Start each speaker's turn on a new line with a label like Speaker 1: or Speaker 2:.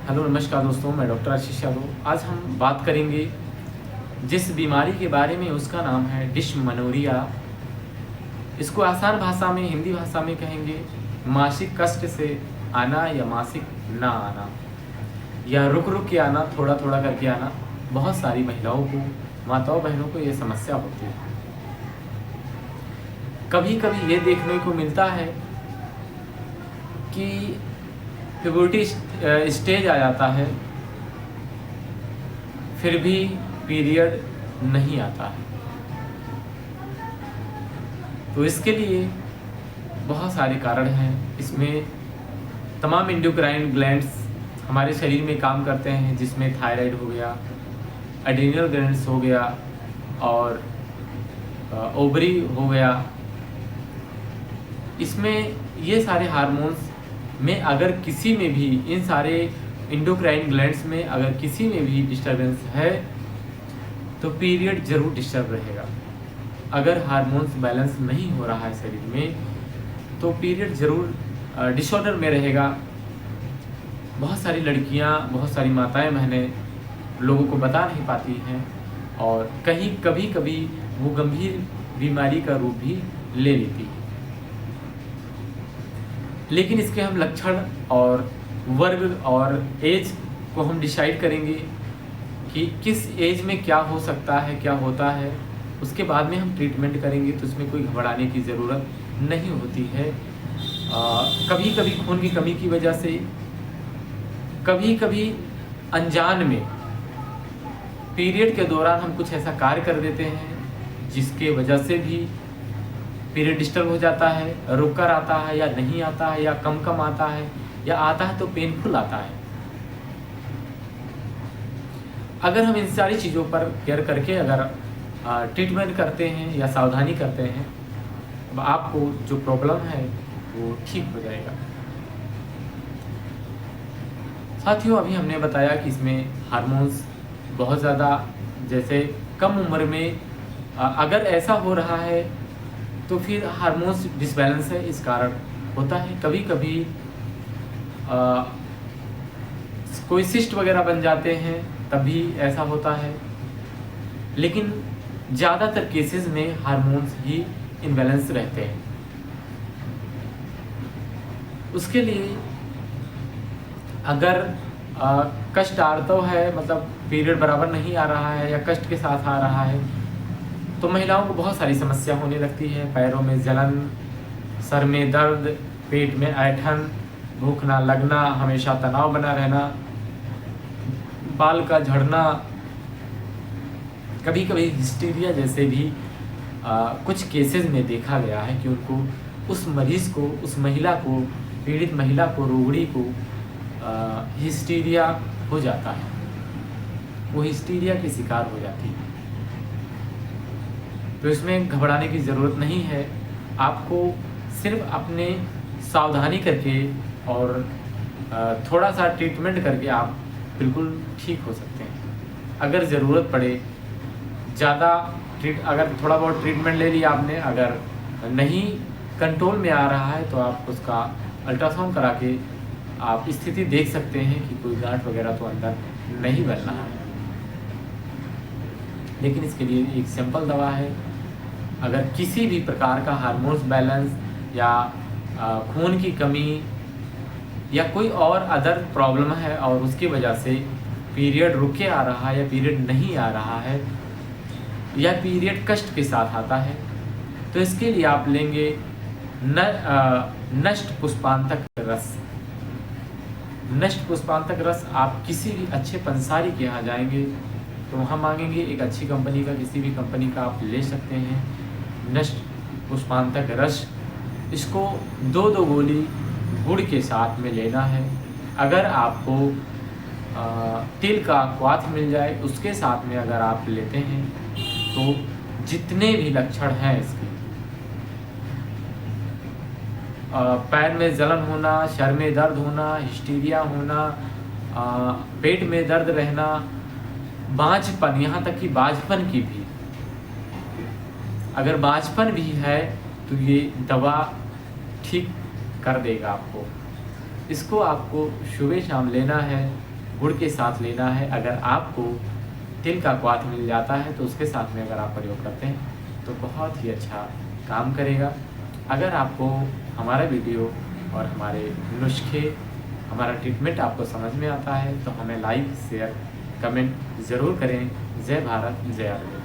Speaker 1: Hello नमस्कार दोस्तों, मैं डॉक्टर आशीष यादव। आज हम बात करेंगे जिस बीमारी के बारे में, उसका नाम है डिस्मेनोरिया। इसको आसान भाषा में, हिंदी भाषा में कहेंगे मासिक कष्ट से आना या मासिक ना आना, या रुक रुक के आना, थोड़ा थोड़ा करके आना। बहुत सारी महिलाओं को, माताओं बहनों को ये समस्या होती है। कभी कभी ये देखने को मिलता है कि प्यूबर्टी स्टेज आ जाता है, फिर भी पीरियड नहीं आता है। तो इसके लिए बहुत सारे कारण हैं। इसमें तमाम एंडोक्राइन ग्लैंड्स हमारे शरीर में काम करते हैं, जिसमें थायराइड हो गया, एड्रिनल ग्लैंड्स हो गया और ओवरी हो गया। इसमें ये सारे हार्मोन्स में अगर किसी में भी, इन सारे एंडोक्राइन ग्लैंड्स में अगर किसी में भी डिस्टर्बेंस है तो पीरियड जरूर डिस्टर्ब रहेगा। अगर हार्मोन्स बैलेंस नहीं हो रहा है शरीर में तो पीरियड जरूर डिसऑर्डर में रहेगा। बहुत सारी लड़कियां, बहुत सारी माताएं बहनें लोगों को बता नहीं पाती हैं और कभी कभी वो गंभीर बीमारी का रूप भी ले लेती है। लेकिन इसके हम लक्षण और वर्ग और एज को हम डिसाइड करेंगे कि किस एज में क्या हो सकता है, क्या होता है। उसके बाद में हम ट्रीटमेंट करेंगे, तो इसमें कोई घबराने की ज़रूरत नहीं होती है। कभी कभी खून की कमी की वजह से, कभी कभी अनजान में पीरियड के दौरान हम कुछ ऐसा कार्य कर देते हैं जिसके वजह से भी पीरियड डिस्टर्ब हो जाता है, रुक कर आता है या नहीं आता है, या कम कम आता है, या आता है तो पेनफुल आता है। अगर हम इन सारी चीज़ों पर केयर करके अगर ट्रीटमेंट करते हैं या सावधानी करते हैं, तो आपको जो प्रॉब्लम है वो ठीक हो जाएगा। साथियों, अभी हमने बताया कि इसमें हार्मोन्स बहुत ज़्यादा, जैसे कम उम्र में अगर ऐसा हो रहा है तो फिर हार्मोन्स डिसबैलेंस है, इस कारण होता है। कभी कभी कोई सिस्ट वगैरह बन जाते हैं, तब भी ऐसा होता है। लेकिन ज़्यादातर केसेस में हार्मोन्स ही इम्बैलेंस रहते हैं। उसके लिए अगर कष्ट आर्तव है, मतलब पीरियड बराबर नहीं आ रहा है या कष्ट के साथ आ रहा है, तो महिलाओं को बहुत सारी समस्या होने लगती है। पैरों में जलन, सर में दर्द, पेट में ऐंठन, भूख ना लगना, हमेशा तनाव बना रहना, बाल का झड़ना, कभी कभी हिस्टीरिया जैसे भी कुछ केसेस में देखा गया है कि उनको, उस मरीज़ को, उस महिला को, पीड़ित महिला को, रोगिणी को हिस्टीरिया हो जाता है। वो हिस्टीरिया की शिकार हो जाती है। तो इसमें घबराने की ज़रूरत नहीं है। आपको सिर्फ अपने सावधानी करके और थोड़ा सा ट्रीटमेंट करके आप बिल्कुल ठीक हो सकते हैं। अगर ज़रूरत पड़े ज़्यादा अगर थोड़ा बहुत ट्रीटमेंट ले लिया आपने, अगर नहीं कंट्रोल में आ रहा है तो आप उसका अल्ट्रासाउंड करा के आप स्थिति देख सकते हैं कि कोई गांठ वगैरह तो अंदर नहीं बन रहा है। लेकिन इसके लिए एक सिंपल दवा है। अगर किसी भी प्रकार का हार्मोन्स बैलेंस या खून की कमी या कोई और अदर प्रॉब्लम है और उसकी वजह से पीरियड रुके आ रहा है या पीरियड नहीं आ रहा है या पीरियड कष्ट के साथ आता है, तो इसके लिए आप लेंगे नष्ट पुष्पांतक रस। नष्ट पुष्पांतक रस आप किसी भी अच्छे पंसारी के यहाँ जाएंगे तो वहाँ मांगेंगे, एक अच्छी कंपनी का, किसी भी कंपनी का आप ले सकते हैं नष्ट पुष्पांतक रस। इसको 2-2 गोली गुड़ के साथ में लेना है। अगर आपको तिल का क्वाथ मिल जाए, उसके साथ में अगर आप लेते हैं तो जितने भी लक्षण हैं इसके, पैर में जलन होना, सर में दर्द होना, हिस्टीरिया होना, पेट में दर्द रहना, बांझपन, यहाँ तक कि बांझपन की भी, अगर बांझपन भी है तो ये दवा ठीक कर देगा आपको। इसको आपको सुबह शाम लेना है गुड़ के साथ लेना है। अगर आपको तिल का क्वाथ मिल जाता है तो उसके साथ में अगर आप प्रयोग करते हैं तो बहुत ही अच्छा काम करेगा। अगर आपको हमारा वीडियो और हमारे नुस्खे, हमारा ट्रीटमेंट आपको समझ में आता है तो हमें लाइक, शेयर, कमेंट ज़रूर करें। जय भारत, जय आयुर्वेद।